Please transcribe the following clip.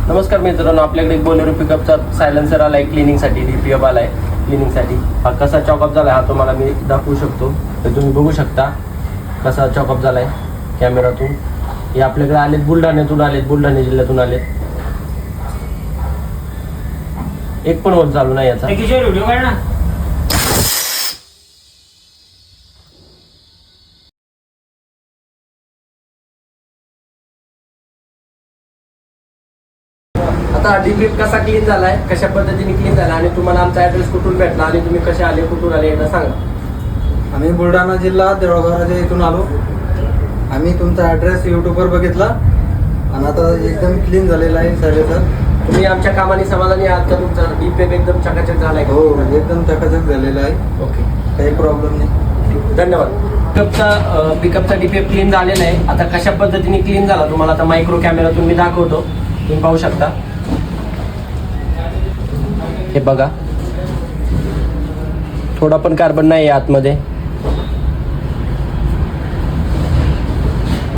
नमस्कार मित्रांनो, आपल्याकडे एक बोलेरो पिकअपचा सायलेन्सर आलाय क्लिनिंगसाठी, डीपीएफ आलाय क्लिनिंगसाठी. हा कसा चॉकअप झालाय हा तुम्हाला मी दाखवू शकतो. तर तुम्ही बघू शकता कसा चॉकअप झालाय कॅमेरातून. हे आपल्याकडे आलेत, बुलढाण्यातून आलेत, बुलढाणा जिल्ह्यातून आलेत. एक पण होत चालू नाही याचा. व्हिडिओ काढ ना. आता डीपीएफ कसा क्लीन झालाय, कशा पद्धतीने क्लीन झाला आणि तुम्हाला आमचा ऍड्रेस कुठून भेटला आणि तुम्ही कसे आले, कुठून आले एकदा सांगा. आम्ही बुलढाणा जिल्हा देवळगाव इथून आलो. आम्ही तुमचा ॲड्रेस यूट्यूबवर बघितला आणि आता एकदम क्लीन झालेला आहे सर. तुम्ही आमच्या कामाने समाधानी आहात का? तुमचा डीपीएफ एकदम चकाचक झालाय का? हो, एकदम चकाचक झालेला आहे. ओके, काही प्रॉब्लेम नाही. धन्यवाद. पिकअपचा डीपीएफ क्लीन झालेला आहे. आता कशा पद्धतीने क्लीन झाला तुम्हाला आता मायक्रो कॅमेरातून मी दाखवतो. तुम्ही पाहू शकता. हे बघा, थोडा पण कार्बन नाही आहे आतमध्ये.